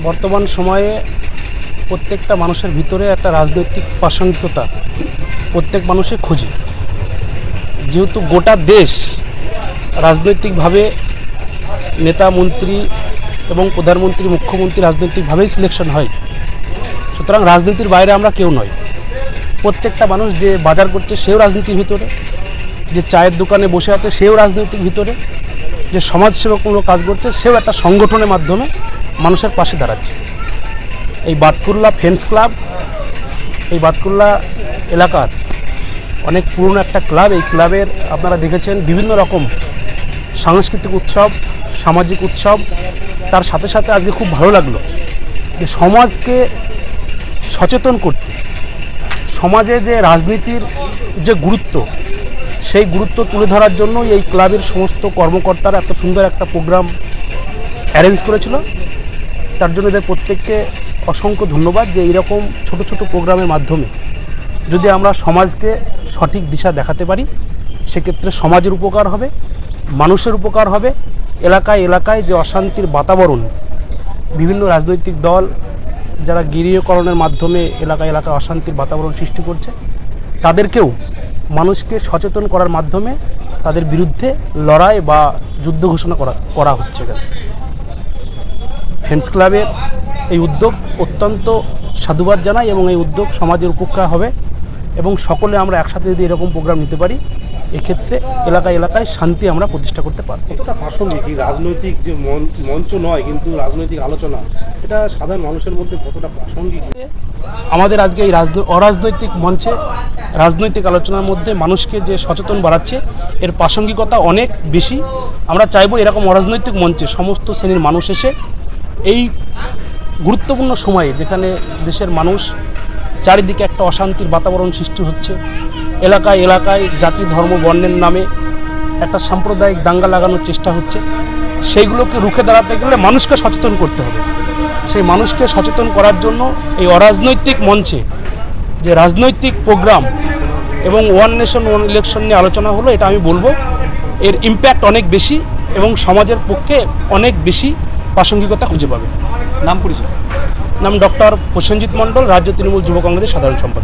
বর্তমান সময়ে প্রত্যেকটা মানুষের ভিতরে একটা রাজনৈতিক প্রাসঙ্গিকতা প্রত্যেক মানুষের খোঁজে। যেহেতু গোটা দেশ রাজনৈতিকভাবে নেতা মন্ত্রী এবং প্রধানমন্ত্রী মুখ্যমন্ত্রী রাজনৈতিকভাবেই সিলেকশন হয়, সুতরাং রাজনীতির বাইরে আমরা কেউ নয়। প্রত্যেকটা মানুষ যে বাজার করছে সেও রাজনীতির ভিতরে, যে চায়ের দোকানে বসে আছে সেও রাজনৈতিক ভিতরে, যে সমাজসেবামূলক কাজ করছে সেও একটা সংগঠনের মাধ্যমে মানুষের পাশে দাঁড়াচ্ছে। এই বাতকুল্লা ফ্রেন্ডস ক্লাব, এই বাতকুল্লা এলাকার অনেক পুরনো একটা ক্লাব। এই ক্লাবের আপনারা দেখেছেন বিভিন্ন রকম সাংস্কৃতিক উৎসব, সামাজিক উৎসব। তার সাথে সাথে আজকে খুব ভালো লাগলো যে সমাজকে সচেতন করতে, সমাজে যে রাজনীতির যে গুরুত্ব, সেই গুরুত্ব তুলে ধরার জন্য এই ক্লাবের সমস্ত কর্মকর্তারা এত সুন্দর একটা প্রোগ্রাম অ্যারেঞ্জ করেছিল। তার জন্য এদের প্রত্যেককে অসংখ্য ধন্যবাদ যে এইরকম ছোট ছোট প্রোগ্রামের মাধ্যমে যদি আমরা সমাজকে সঠিক দিশা দেখাতে পারি, সেক্ষেত্রে সমাজের উপকার হবে, মানুষের উপকার হবে। এলাকায় এলাকায় যে অশান্তির বাতাবরণ, বিভিন্ন রাজনৈতিক দল যারা গৃহীকরণের মাধ্যমে এলাকায় এলাকায় অশান্তির বাতাবরণ সৃষ্টি করছে, তাদেরকেও মানুষকে সচেতন করার মাধ্যমে তাদের বিরুদ্ধে লড়াই বা যুদ্ধ ঘোষণা করা হচ্ছে। ফ্রেন্ডস ক্লাবের এই উদ্যোগ অত্যন্ত সাধুবাদ জানাই এবং এই উদ্যোগ সমাজের উপকার হবে এবং সকলে আমরা একসাথে যদি এরকম প্রোগ্রাম নিতে পারি, এক্ষেত্রে এলাকায় এলাকায় শান্তি আমরা প্রতিষ্ঠা করতে পারব। কতটা প্রাসঙ্গিক এই রাজনৈতিক যে মঞ্চ নয় কিন্তু রাজনৈতিক আলোচনা, এটা সাধারণ মানুষের মধ্যে কতটা প্রাসঙ্গিক? আমাদের আজকে এই অরাজনৈতিক মঞ্চে রাজনৈতিক আলোচনার মধ্যে মানুষকে যে সচেতন বাড়াচ্ছে, এর প্রাসঙ্গিকতা অনেক বেশি। আমরা চাইব এরকম অরাজনৈতিক মঞ্চে সমস্ত শ্রেণীর মানুষ এসে এই গুরুত্বপূর্ণ সময়ে, যেখানে দেশের মানুষ চারিদিকে একটা অশান্তির বাতাবরণ সৃষ্টি হচ্ছে, এলাকায় এলাকায় জাতি ধর্ম বর্ণের নামে একটা সাম্প্রদায়িক দাঙ্গা লাগানোর চেষ্টা হচ্ছে, সেইগুলোকে রুখে দাঁড়াতে গেলে মানুষকে সচেতন করতে হবে। সেই মানুষকে সচেতন করার জন্য এই অরাজনৈতিক মঞ্চে যে রাজনৈতিক প্রোগ্রাম এবং ওয়ান নেশন ওয়ান ইলেকশন নিয়ে আলোচনা হলো, এটা আমি বলবো এর ইম্প্যাক্ট অনেক বেশি এবং সমাজের পক্ষে অনেক বেশি প্রাসঙ্গিকতা খুঁজে পাবে। নাম পরিচয়? নাম ডক্টর প্রসেনজিৎ মণ্ডল, রাজ্য তৃণমূল যুব কংগ্রেসের সাধারণ সম্পাদক।